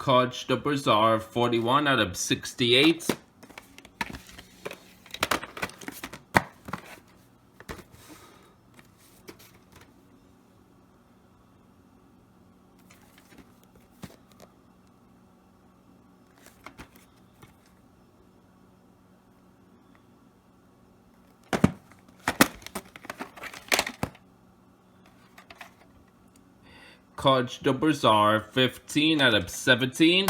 Card numbers are 41 out of 68. Card numbers are 15 out of 17.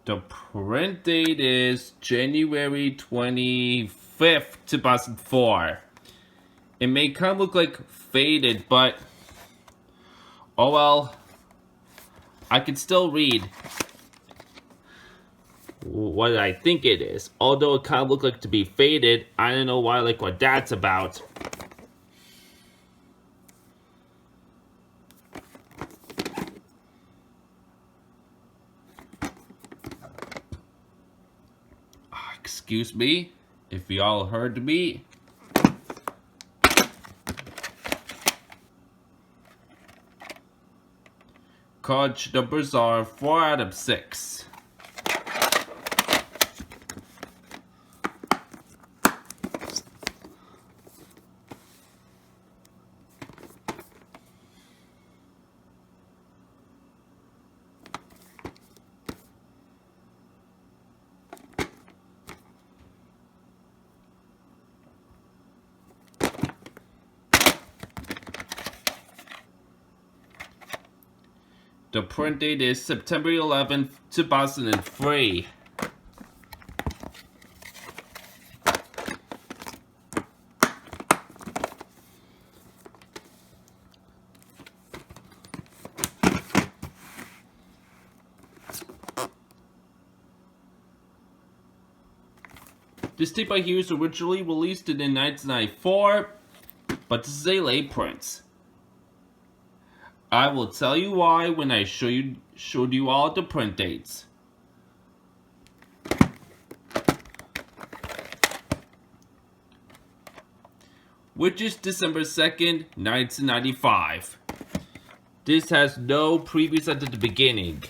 The print date is January 25th, 2004. It may kind of look like faded, but oh well. I can still read what I think it is. Although it kind of looked like to be faded, I don't know why, like what that's about. Excuse me, if y'all heard me. Card numbers are 4 out of 6. The print date is September 11th, 2003. This tape I hear was originally released in 1994, but this is a late print. I will tell you why when I showed you all the print dates. Which is December 2nd, 1995. This has no previews at the beginning.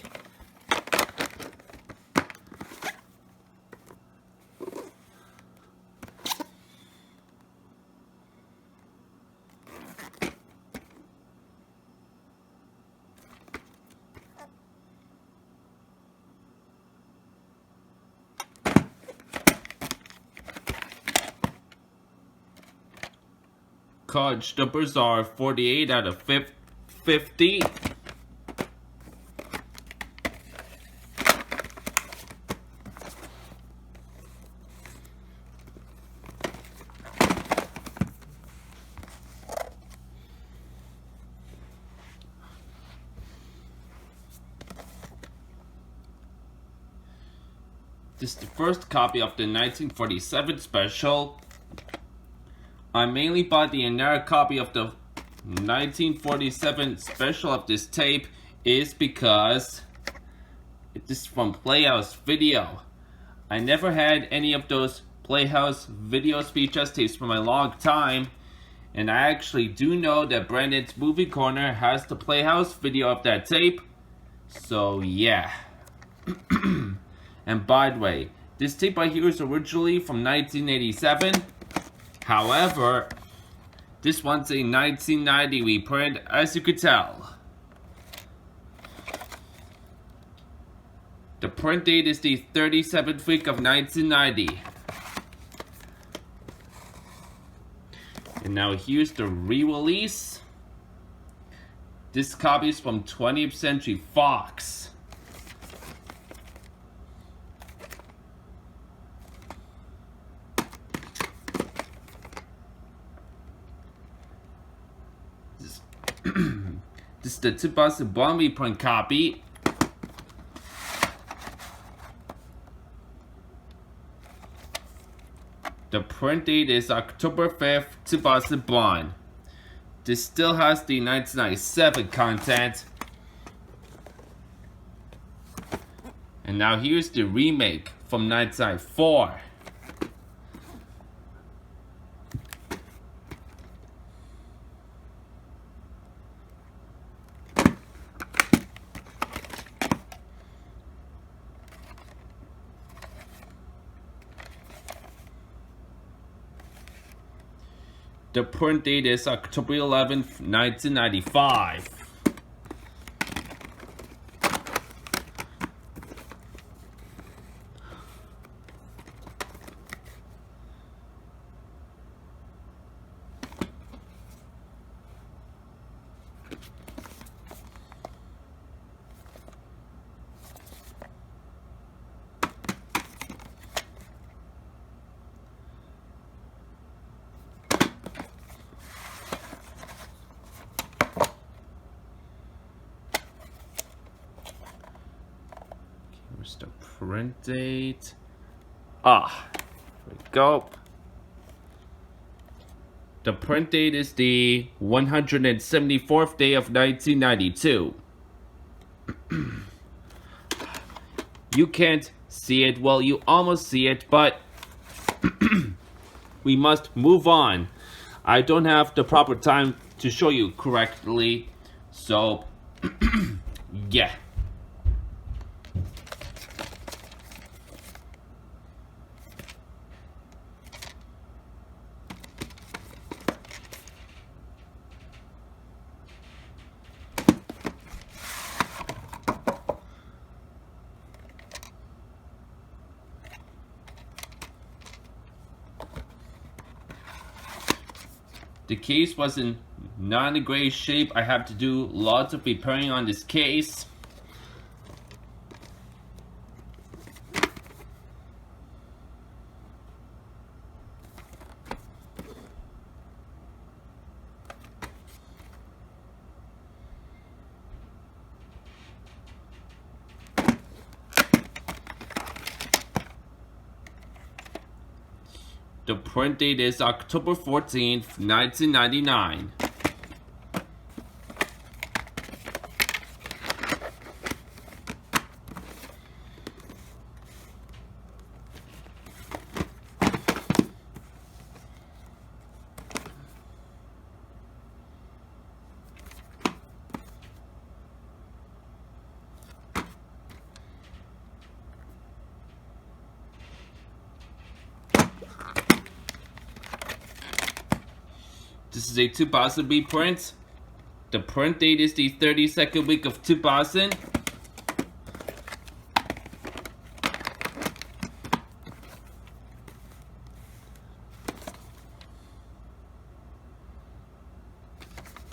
Card numbers are 48 out of 50. This is the first copy of the 1947 special. I mainly bought the entire copy of the 1947 special of this tape is because it is from Playhouse Video. I never had any of those Playhouse Videos VHS tapes for a long time, and I actually do know that Brandon's Movie Corner has the Playhouse Video of that tape, so yeah. And by the way, this tape I hear is originally from 1987. However, this one's a 1990 reprint, as you could tell. The print date is the 37th week of 1990. And now here's the re-release. This copy is from 20th Century Fox. This is the Tsubasa print copy. The print date is October 5th, Tsubasa. This still has the 1997 content. And now here's the remake from 1994. The print date is October 11th, 1995. Here's the print date. Here we go. The print date is the 174th day of 1992. You can't see it. Well, you almost see it, but we must move on. I don't have the proper time to show you correctly, so yeah. The case was in not in great shape. I have to do lots of repairing on this case. The print date is October 14th, 1999. This is a 2000 reprint. The print date is the 32nd week of 2000.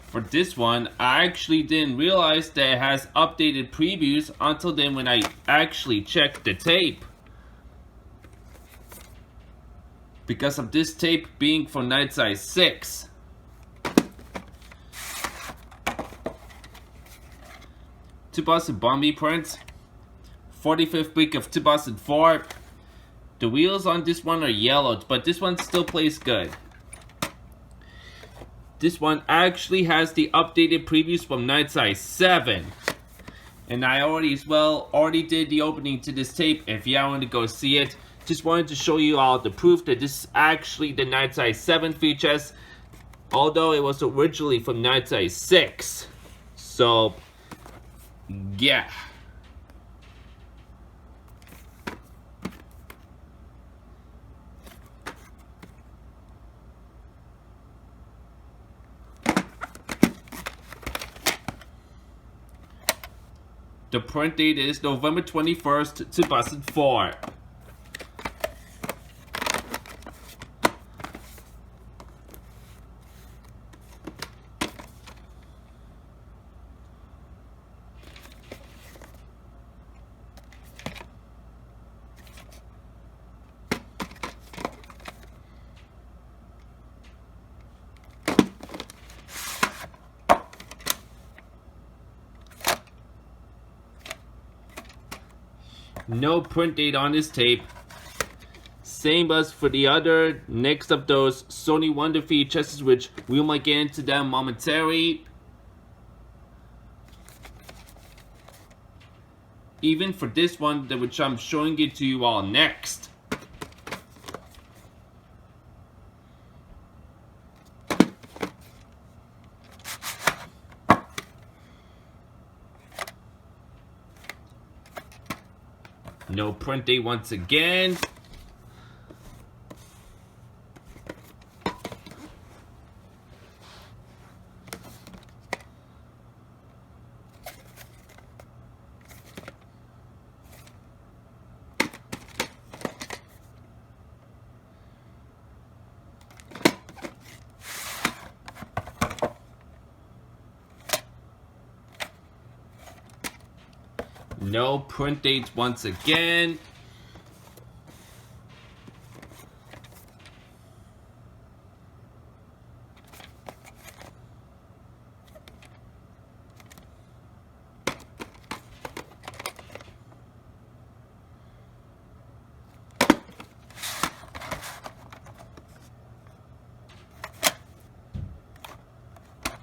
For this one, I actually didn't realize that it has updated previews until then when I actually checked the tape. Because of this tape being from Night Size 6. Tsubasa Bombi print, 45th week of 2004. The wheels on this one are yellowed, but this one still plays good. This one actually has the updated previews from Night Size 7. And I already did the opening to this tape. If y'all want to go see it, just wanted to show you all the proof that this is actually the Night Size 7 VHS, although it was originally from Night Size 6. So yeah. The print date is November 21st, 2004. No print date on this tape. Same as for the other next of those Sony Wonder VHSs, which we might get into them momentarily. Even for this one, which I'm showing it to you all next. No print date once again. No print dates once again.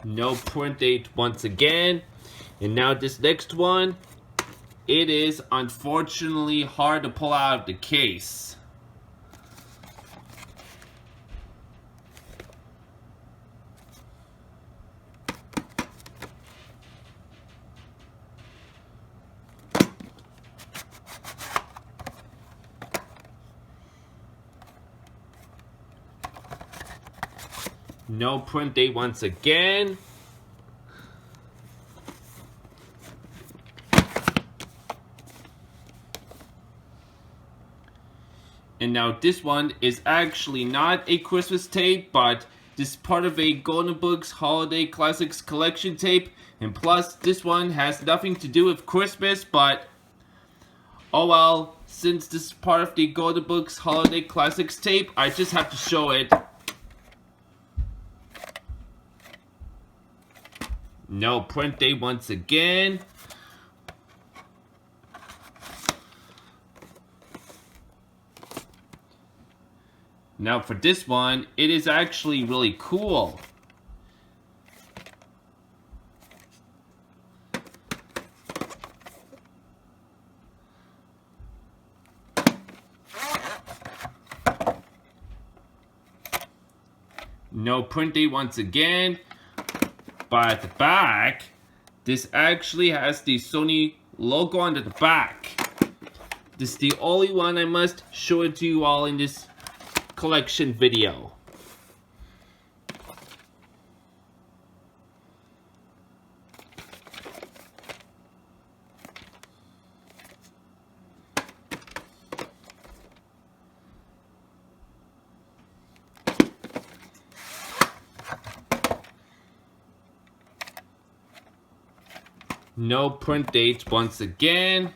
No print date once again. And now this next one, it is unfortunately hard to pull out of the case. No print date once again. And now this one is actually not a Christmas tape, but this is part of a Golden Books Holiday Classics collection tape. And plus, this one has nothing to do with Christmas, but oh well, since this is part of the Golden Books Holiday Classics tape, I just have to show it. No print date once again. Now for this one, it is actually really cool. No print date once again. But at the back, this actually has the Sony logo on the back. This is the only one I must show it to you all in this collection video. No print dates once again.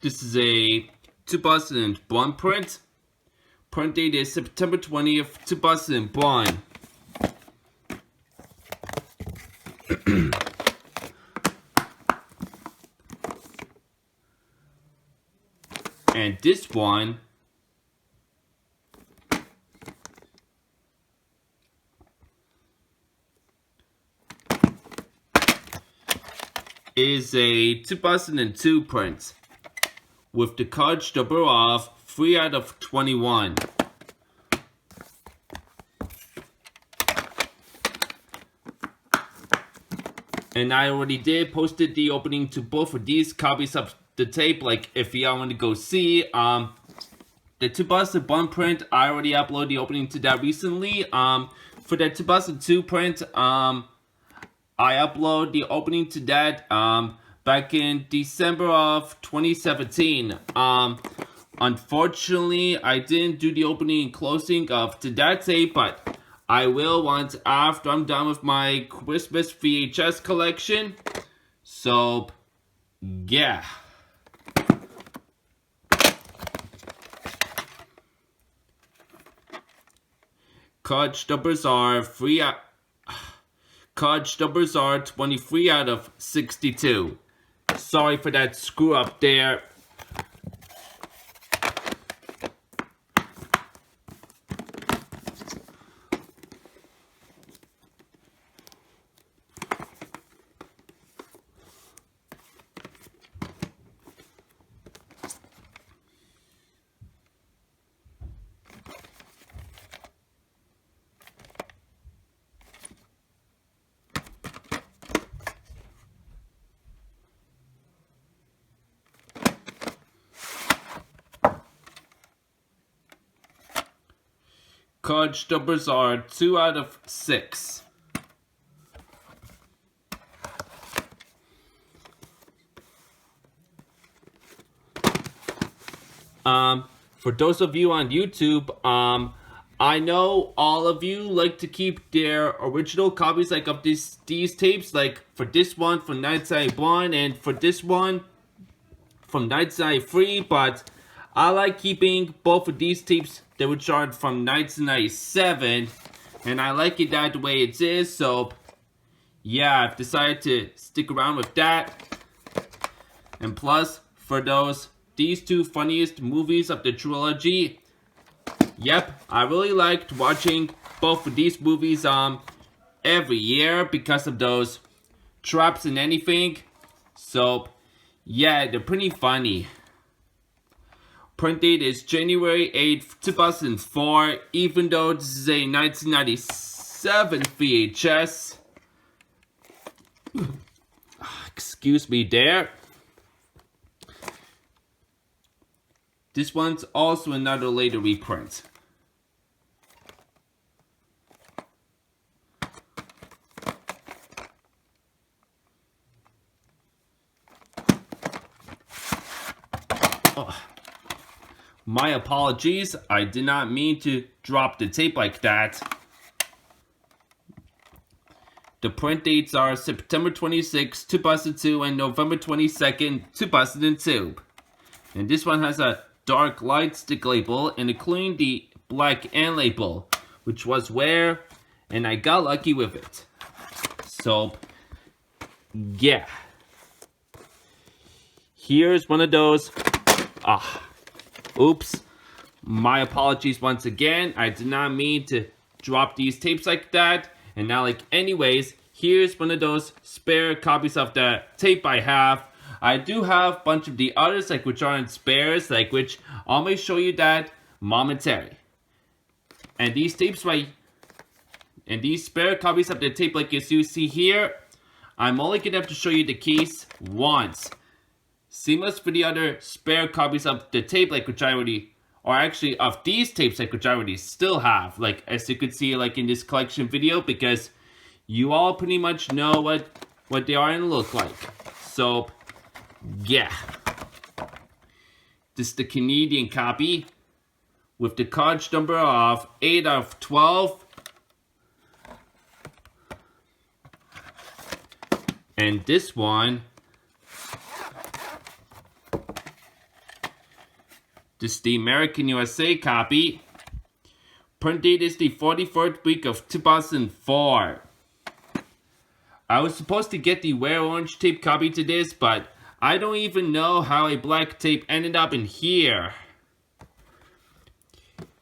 This is a 2001 print. Print date is September 20th, 2001. And this one is a 2002 print with the cartridge number of 3 out of 21. And I already did posted the opening to both of these copies of the tape, like if y'all want to go see. The 2001 print, I already uploaded the opening to that recently. For the 2002 print, I upload the opening to that, but back in December of 2017. Unfortunately, I didn't do the opening and closing of to that tape, but I will once after I'm done with my Christmas VHS collection. So, yeah. Card numbers are 23 out of 62. Sorry for that screw up there. Card numbers are 2 out of 6. For those of you on YouTube, I know all of you like to keep their original copies like of these tapes, like for this one from 1991 and for this one from 1993, but I like keeping both of these tapes that were charged from 1997, and I like it that the way it is, so yeah, I've decided to stick around with that. And plus, for these two funniest movies of the trilogy, yep, I really liked watching both of these movies every year because of those traps and anything. So yeah, they're pretty funny. Print date is January 8th, 2004, even though this is a 1997 VHS. Excuse me there. This one's also another later reprint. Oh. My apologies, I did not mean to drop the tape like that. The print dates are September 26, 2002 and November 22nd, 2002. And this one has a dark light stick label and including the black end label, which was rare, and I got lucky with it. So, yeah. Here's one of those. Oops. My apologies once again. I did not mean to drop these tapes like that. And now, like, anyways, here's one of those spare copies of the tape I have. I do have a bunch of the others, like, which aren't spares, like, which I may show you that momentarily. And these tapes, and these spare copies of the tape, like you see here, I'm only gonna have to show you the case once. Same as for the other spare copies of the tape, like, which I already, or actually of these tapes, like, which I already still have, like, as you could see, like, in this collection video, because you all pretty much know what they are and look like. So, yeah. This is the Canadian copy with the cartridge number of 8 of 12. And this one, this is the American USA copy. Print date is the 44th week of 2004. I was supposed to get the rare orange tape copy to this, but I don't even know how a black tape ended up in here.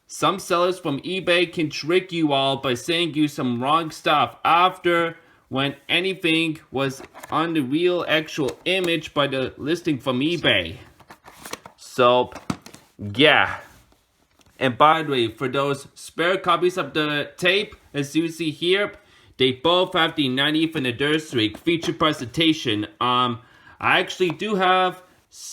Some sellers from eBay can trick you all by saying you some wrong stuff after when anything was on the real actual image by the listing from eBay. So, yeah. And by the way, for those spare copies of the tape, as you see here, they both have the 90th anniversary feature presentation. I actually do have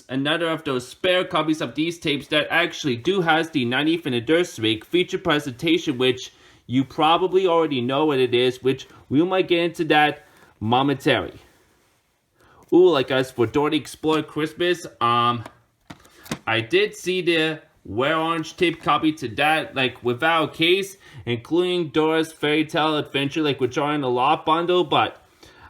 another of those spare copies of these tapes that actually do has the 90th anniversary feature presentation, which you probably already know what it is, which we might get into that momentarily. Ooh, like us for Dora the Explorer Christmas, I did see the Wear Orange tape copy to that, like without case, including Dora's Fairy Tale Adventure, like which are in the lot bundle, but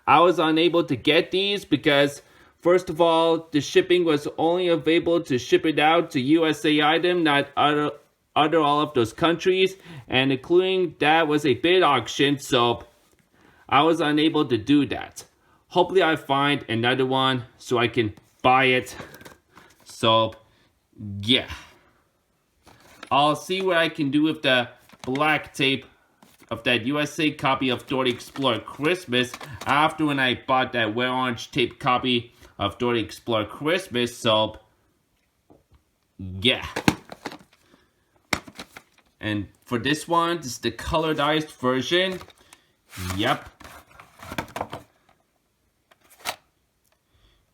I was unable to get these because, first of all, the shipping was only available to ship it out to USA item, not other all of those countries, and including that was a bid auction, so I was unable to do that. Hopefully I find another one so I can buy it. So, yeah. I'll see what I can do with the black tape of that USA copy of Dora the Explorer Christmas after when I bought that Wear Orange tape copy of Dora the Explorer Christmas, so yeah. And for this one, this is the colorized version. Yep.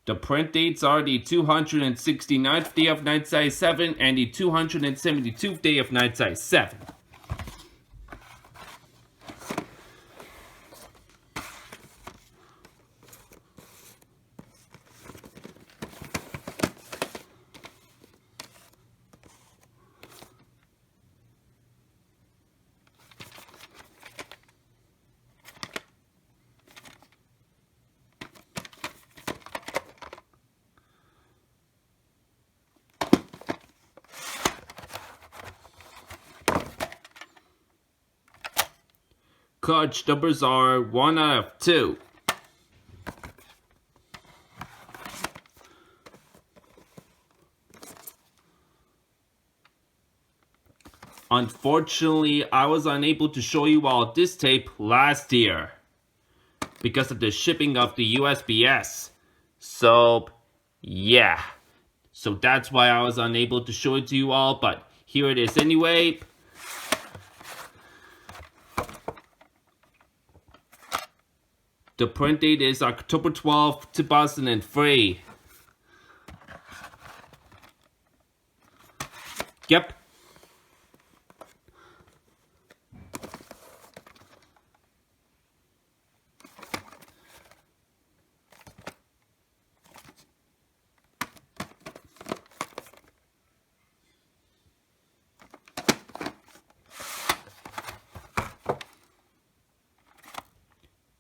The print dates are the 269th day of Night Size 7 and the 272th day of Night Size 7. Cartridge numbers are 1 out of 2. Unfortunately, I was unable to show you all this tape last year because of the shipping of the USPS. So, yeah. So that's why I was unable to show it to you all, but here it is anyway. The print date is October 12th, 2003. Yep.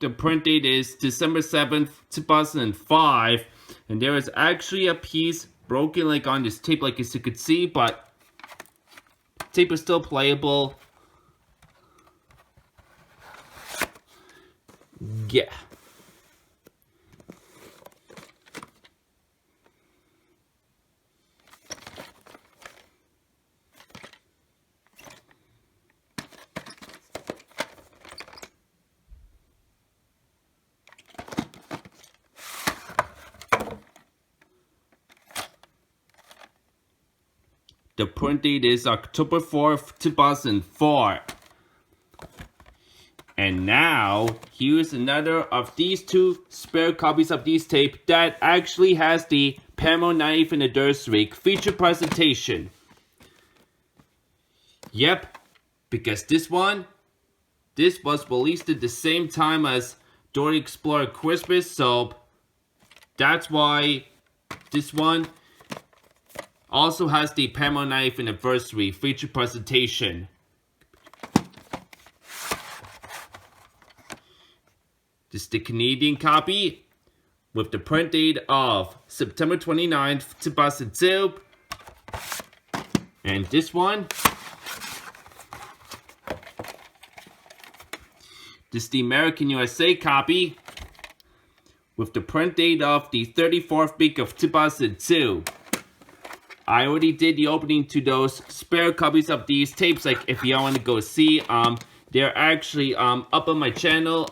The print date is December 7th, 2005. And there is actually a piece broken like on this tape, like as you could see, but tape is still playable. Yeah. The print date is October 4th, 2004. And now, here's another of these two spare copies of these tape that actually has the Paramount 90th anniversary feature presentation. Yep, because this was released at the same time as Dora the Explorer Christmas, so that's why this one also has the Paramount 90th anniversary feature presentation. This is the Canadian copy with the print date of September 29th, 2002. And this one, this is the American USA copy with the print date of the 34th week of 2002. I already did the opening to those spare copies of these tapes, like if y'all want to go see, they're actually up on my channel.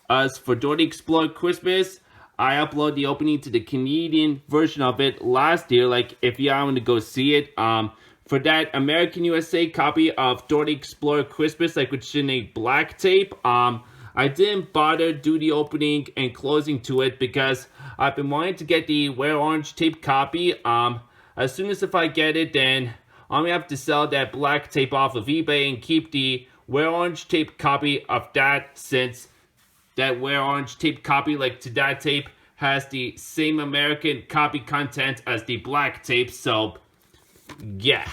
As for Dora the Explorer Christmas, I uploaded the opening to the Canadian version of it last year, like if y'all want to go see it. For that American USA copy of Dora the Explorer Christmas, like which is in a black tape, I didn't bother do the opening and closing to it because I've been wanting to get the Wear Orange tape copy. As soon as if I get it, then I'm gonna have to sell that black tape off of eBay and keep the Wear Orange tape copy of that, since that wear orange tape copy like to that tape has the same American copy content as the black tape, so yeah.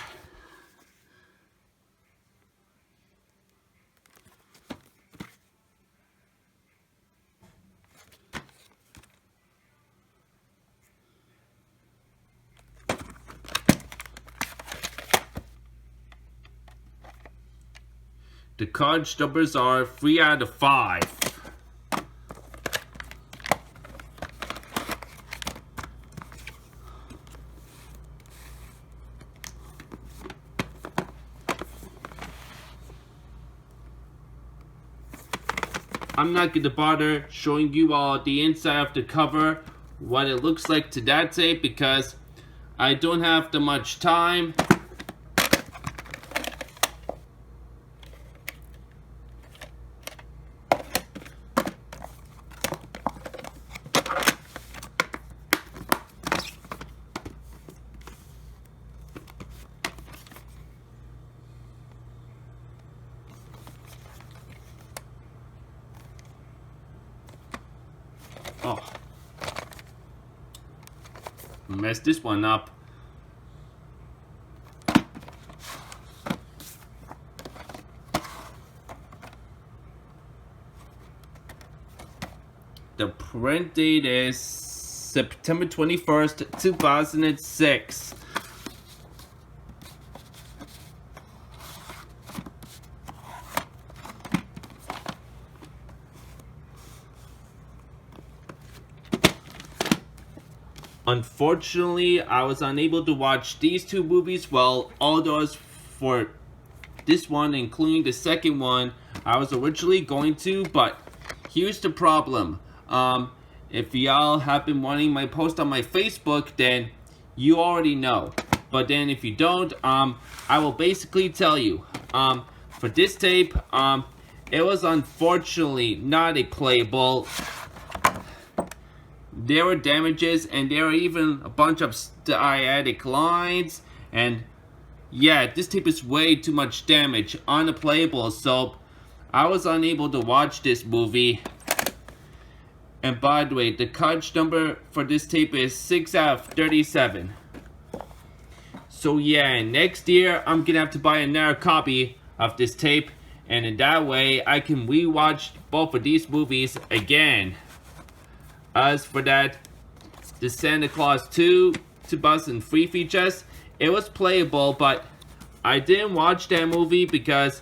The cartridge numbers are 3 out of 5. I'm not going to bother showing you all the inside of the cover, what it looks like to that tape, because I don't have that much time. Oh, messed this one up. The print date is September 21st, 2006. Unfortunately, I was unable to watch these two movies. Well, all those for this one, including the second one, I was originally going to, but here's the problem. If y'all have been wanting my post on my Facebook, then you already know. But then if you don't, I will basically tell you. For this tape, it was unfortunately not a playable. There were damages, and there were even a bunch of stylistic lines, and yeah, this tape is way too much damage on the playable, so I was unable to watch this movie. And by the way, the cartridge number for this tape is 6 out of 37. So yeah, next year I'm gonna have to buy another copy of this tape, and in that way I can rewatch both of these movies again. As for that, the Santa Claus 2 2003 VHS, it was playable, but I didn't watch that movie because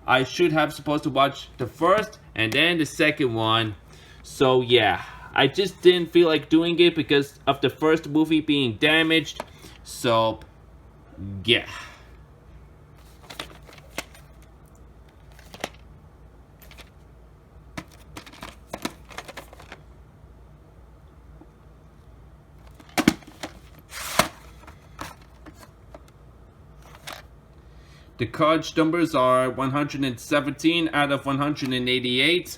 I should have supposed to watch the first and then the second one. So yeah, I just didn't feel like doing it because of the first movie being damaged. So yeah. The cartridge numbers are 117 out of 188.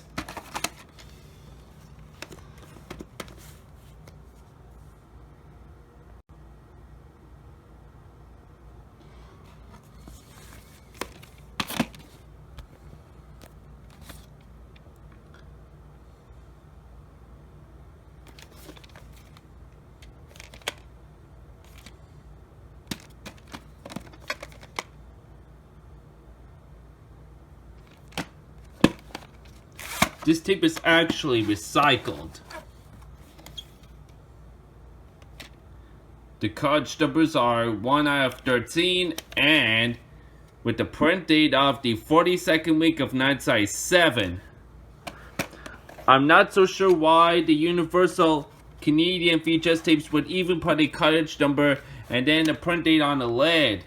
This tape is actually recycled. The cartridge numbers are 1 out of 13, and with the print date of the 42nd week of 1997. I'm not so sure why the Universal Canadian VHS tapes would even put a cartridge number and then the print date on the lid.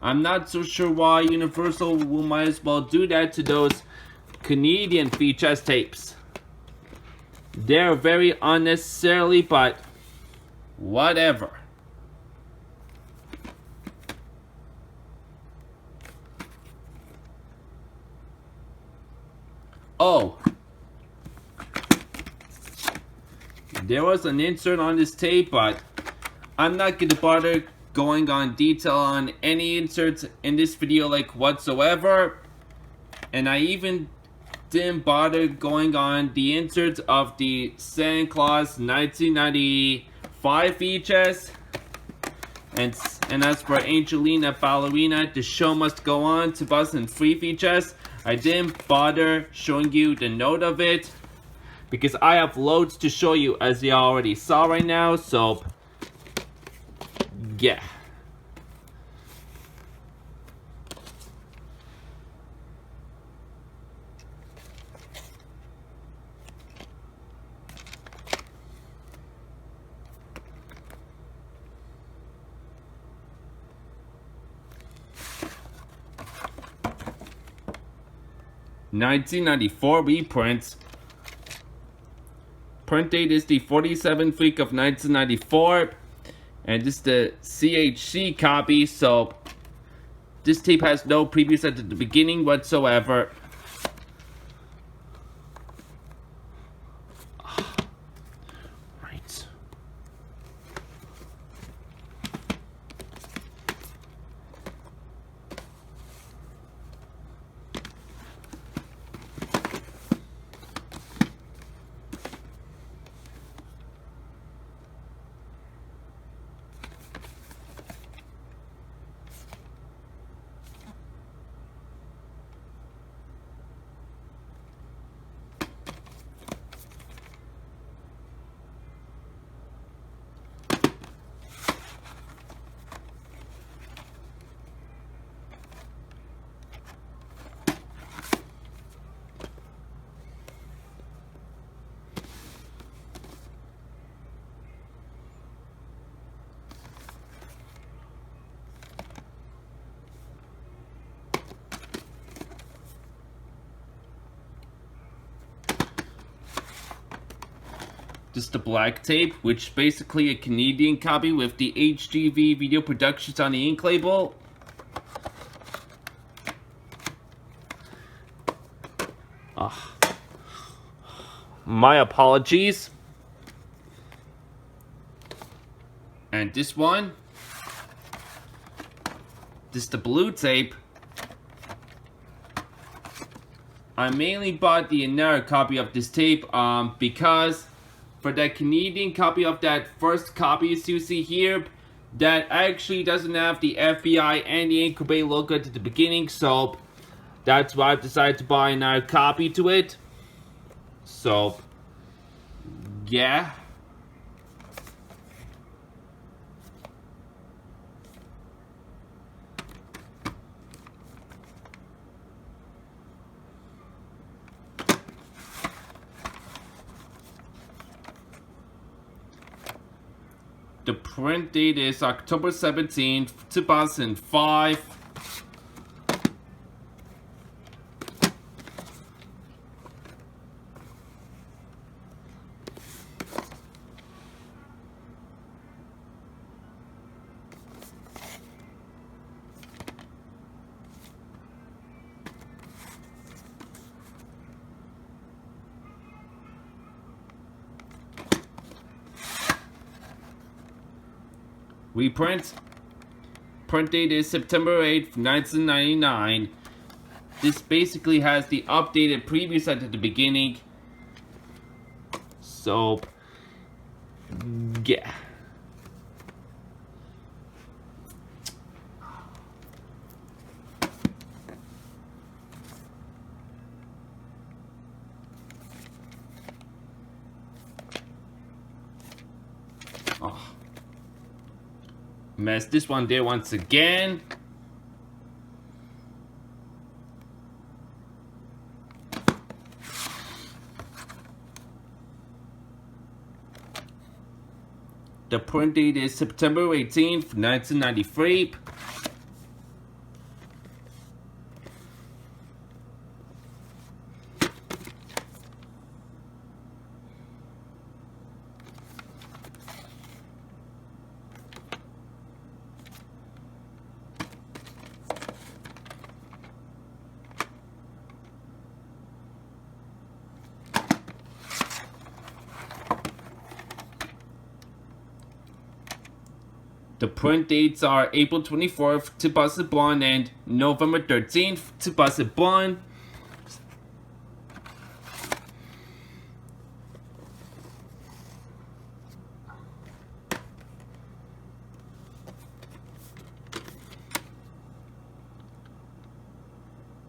I'm not so sure why Universal will might as well do that to those Canadian VHS tapes. They're very unnecessarily, but whatever. Oh, there was an insert on this tape, but I'm not going to bother going on detail on any inserts in this video like whatsoever. And I even didn't bother going on the inserts of the Santa Claus 1995 VHS. And as for Angelina Ballerina, the show must go on 2003 VHS. I didn't bother showing you the note of it because I have loads to show you, as you already saw right now, so yeah. (1994) reprints. Print date is the 47th week of 1994, and this is the CHC copy, so this tape has no previews at the beginning whatsoever. Right. This is the black tape, which is basically a Canadian copy with the HTV video productions on the ink label. My apologies. And this one, this is the blue tape. I mainly bought the another copy of this tape because for that Canadian copy of that first copy you see here, that actually doesn't have the FBI and the Anchor Bay logo at the beginning, so that's why I've decided to buy another copy to it. So, yeah. The print date is October 17th, 2005. Reprint. Print date is September 8th, 1999. This basically has the updated previews at the beginning. So, yeah. Oh. Mess this one there once again. The print date is September 18th, 1993. The print dates are April 24th, 2001 and November 13th, 2001.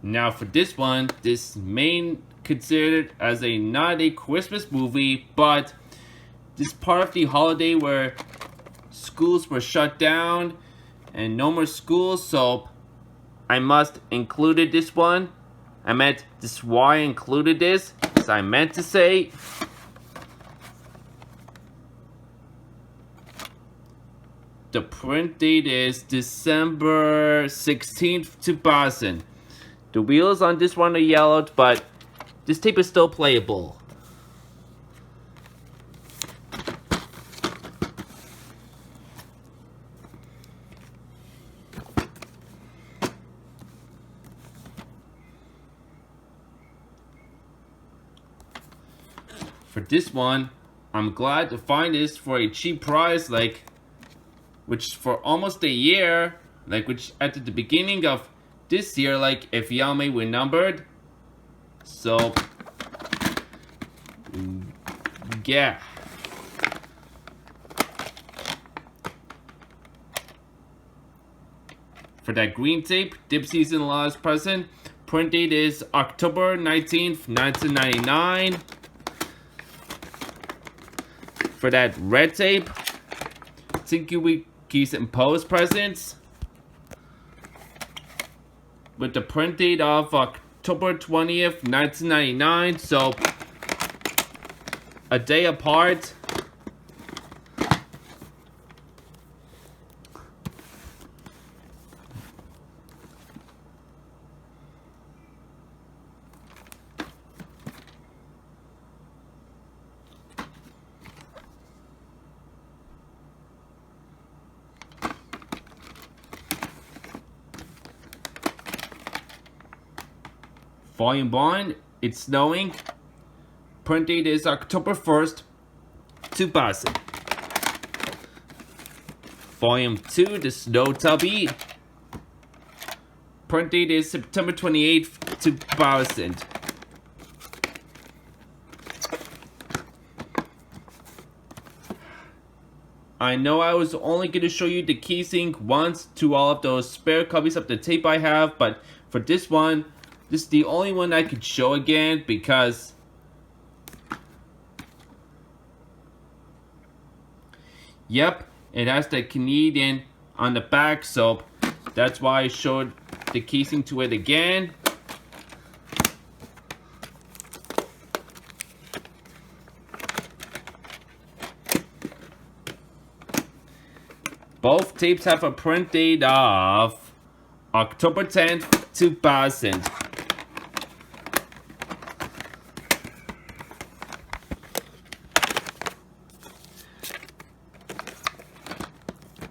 Now for this one, this main considered as a not a Christmas movie, but this part of the holiday where schools were shut down and no more schools, so I must included this one. I meant this is why I included this, as I meant to say. The print date is December 16th, 2000. The wheels on this one are yellowed, but this tape is still playable. For this one, I'm glad to find this for a cheap price, which for almost a year, which at the beginning of this year, if Yame were numbered. So, yeah. For that green tape, Dipsy's in-laws present. Print date is October 19th, 1999. For that red tape, Tinky Winky's Imposed Presents, with the print date of October 20th, 1999, so a day apart. Volume 1, It's Snowing. Print date is October 1st, 2000. Volume 2, The Snow Tubby. Print date is September 28th, 2000. I know I was only going to show you the key sync once to all of those spare copies of the tape I have, but for this one, this is the only one I could show again because yep, it has the Canadian on the back, so that's why I showed the casing to it again. Both tapes have a print date of October 10th, 2000.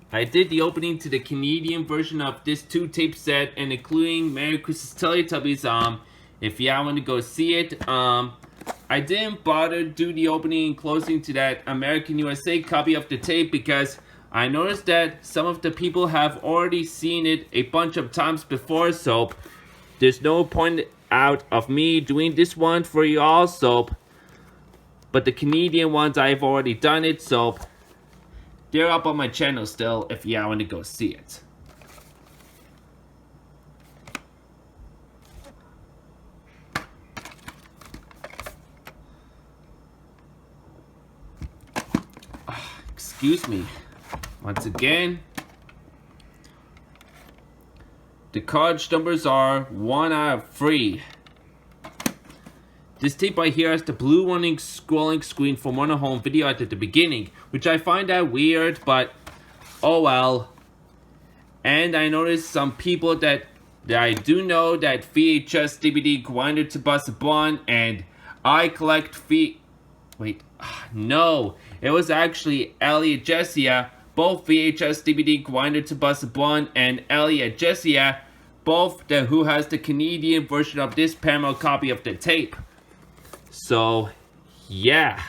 I did the opening to the Canadian version of this 2-tape set, and including Merry Christmas Teletubbies. If y'all want to go see it, I didn't bother do the opening and closing to that American USA copy of the tape because I noticed that some of the people have already seen it a bunch of times before, so there's no point out of me doing this one for y'all. So, but the Canadian ones I've already done it, so they're up on my channel still if y'all want to go see it. Excuse me. Once again, the cartridge numbers are 1 out of 3. This tape right here has the blue warning scrolling screen from Wonder Home Video at the beginning, which I find that weird, but oh well. And I noticed some people that I do know that VHS DVD grinder to bust a bun, and I collect no, it was actually Elliot Jessia, both VHS DVD grinder to bust a bun, and Elliot Jessia, both who has the Canadian version of this Paramount copy of the tape. So, yeah.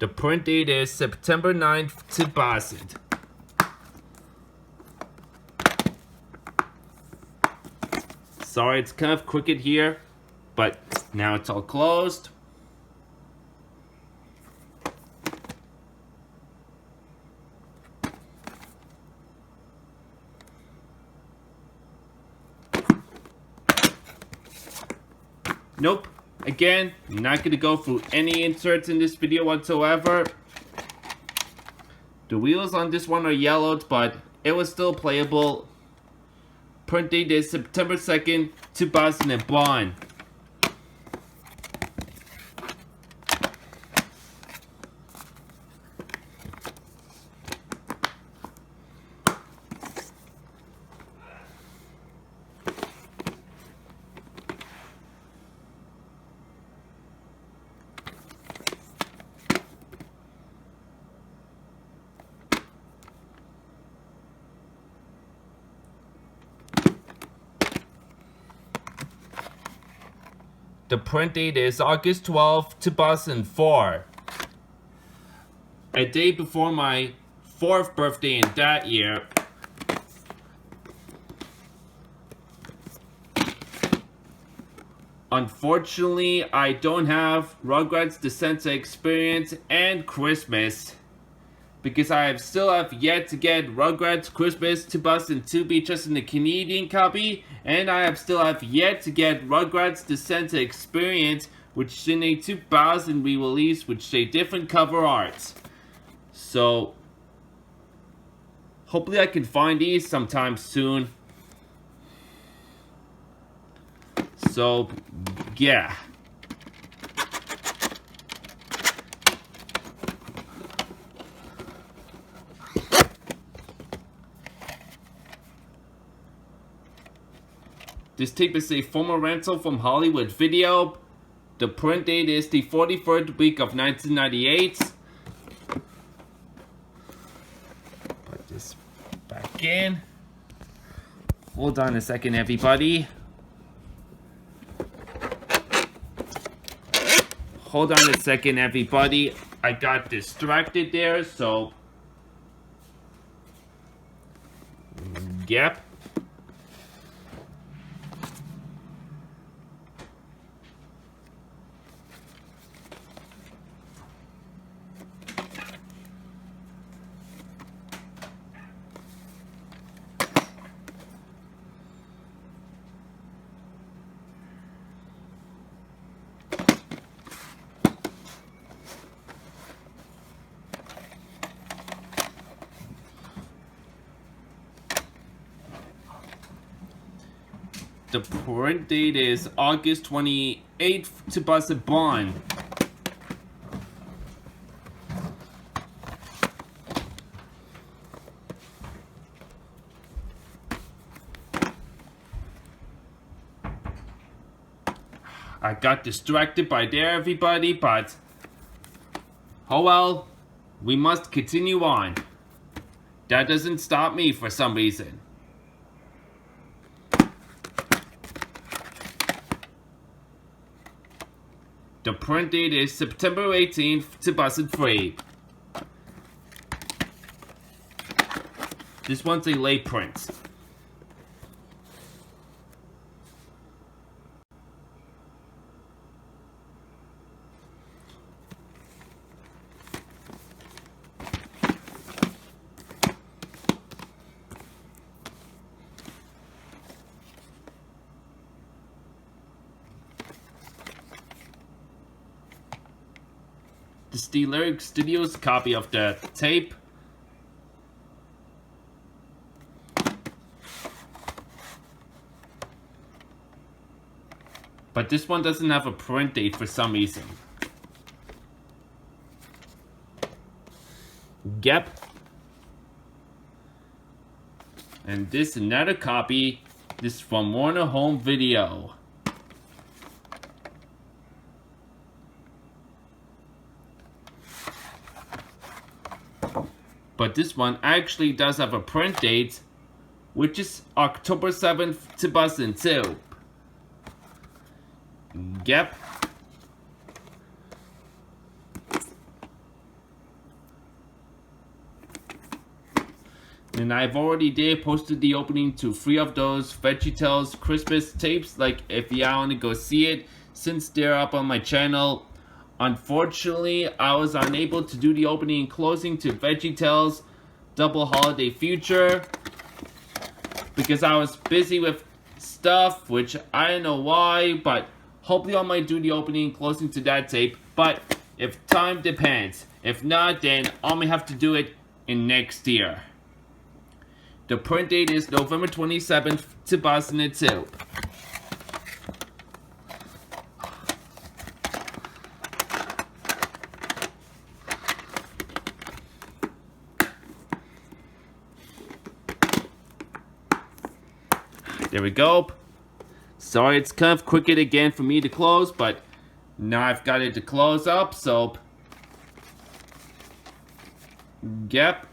The print date is September 9th, 2000. Sorry, it's kind of crooked here, but now it's all closed. Nope. Again, I'm not going to go through any inserts in this video whatsoever. The wheels on this one are yellowed, but it was still playable. Print date is September 2nd, 2001. The print date is August 12, 2004. A day before my 4th birthday in that year. Unfortunately, I don't have Rugrats The Sensei Experience and Christmas, because I still have yet to get Rugrats Christmas 2002 VHS in the Canadian copy, and I still have yet to get Rugrats The Sensei Experience, which is in a 2000 re-release, which is a different cover art. So, hopefully I can find these sometime soon. So, yeah. This tape is a former rental from Hollywood Video. The print date is the 43rd week of 1998. Put this back in. Hold on a second, everybody. Hold on a second, everybody. I got distracted there, so... Yep. The print date is August 28th, 2001. I got distracted by there, everybody, but oh well, we must continue on. That doesn't stop me for some reason. The print date is September 18th, 2003. This one's a late print. This is the Lyric Studios copy of the tape. But this one doesn't have a print date for some reason. Yep. And this another copy. This is from Warner Home Video. But this one actually does have a print date, which is October 7th, 2002. Yep. And I've already posted the opening to 3 of those VeggieTales Christmas tapes. Like, if y'all want to go see it, since they're up on my channel. Unfortunately, I was unable to do the opening and closing to VeggieTales Double Holiday Future because I was busy with stuff, which I don't know why, but hopefully I might do the opening and closing to that tape. But if time depends. If not, then I may have to do it in next year. The print date is November 27th, 2002. There we go. Sorry, it's kind of crooked again for me to close, but now I've got it to close up, so yep.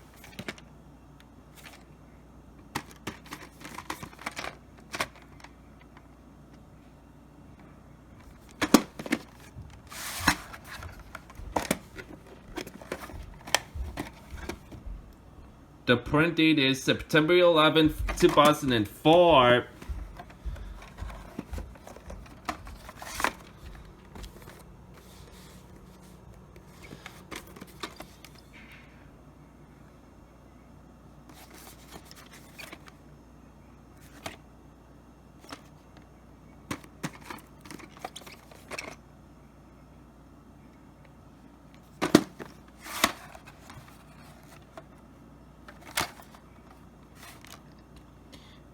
The print date is September 11th, 2004.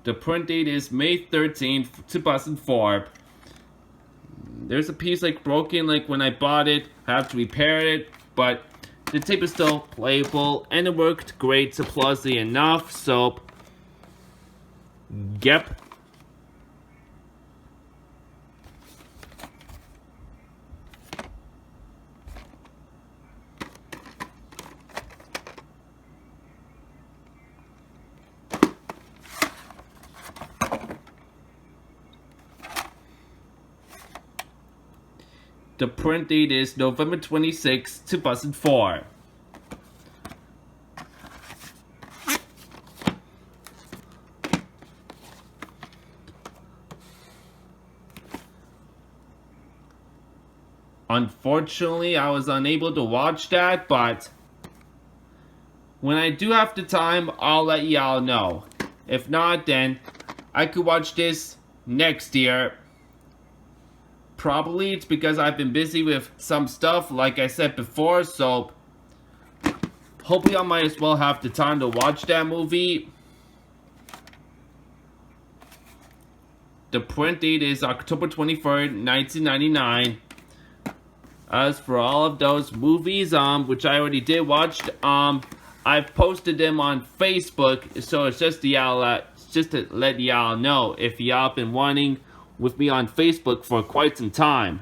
The print date is May 13th, 2004. There's a piece like broken like when I bought it. I have to repair it, but the tape is still playable and it worked great, surprisingly enough, so yep. The print date is November 26, 2004. Unfortunately, I was unable to watch that, but when I do have the time, I'll let y'all know. If not, then I could watch this next year. Probably it's because I've been busy with some stuff, like I said before, so hopefully I might as well have the time to watch that movie. The print date is October 23rd, 1999. As for all of those movies, which I already did watch, I've posted them on Facebook, so it's just to let y'all know if y'all been wanting with me on Facebook for quite some time.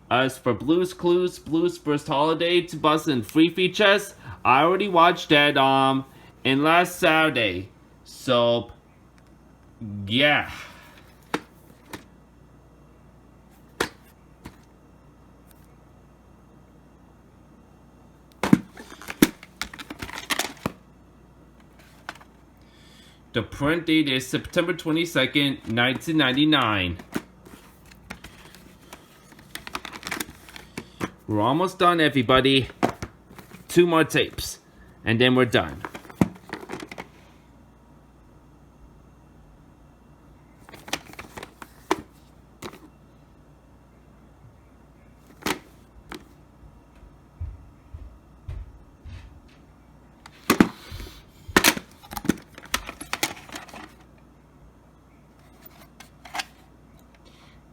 As for Blue's Clues, Blue's First Holiday 2003 VHS, I already watched that in last Saturday. So yeah. The print date is September 22nd, 1999. We're almost done, everybody. 2 more tapes, and then we're done.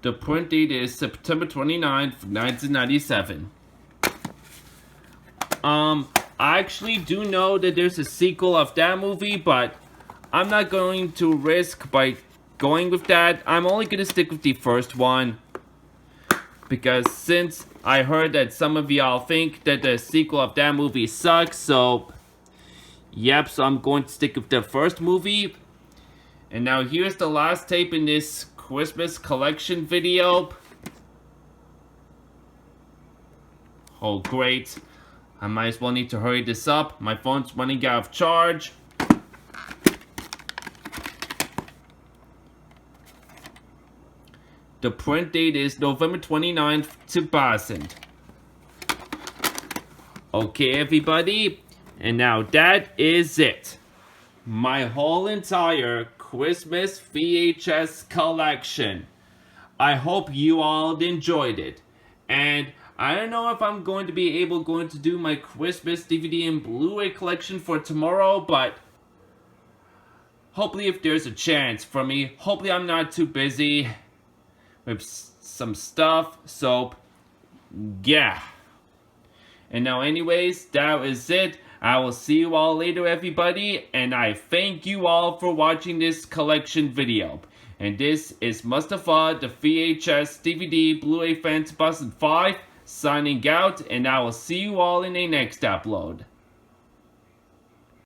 The print date is September 29th, 1997. I actually do know that there's a sequel of that movie, but I'm not going to risk by going with that. I'm only going to stick with the first one. Because since I heard that some of y'all think that the sequel of that movie sucks, so yep, so I'm going to stick with the first movie. And now here's the last tape in this Christmas collection video. Oh great. I might as well need to hurry this up. My phone's running out of charge. The print date is November 29th, 2000. Okay, everybody. And now that is it. My whole entire Christmas VHS collection. I hope you all enjoyed it. And I don't know if I'm going to be going to do my Christmas DVD and Blu-ray collection for tomorrow, but hopefully if there's a chance for me, hopefully I'm not too busy with some stuff, so yeah. And now anyways, that is it. I will see you all later, everybody, and I thank you all for watching this collection video. And this is Mustafa, the VHS DVD Blu-ray fan 2005, signing out, and I will see you all in the next upload.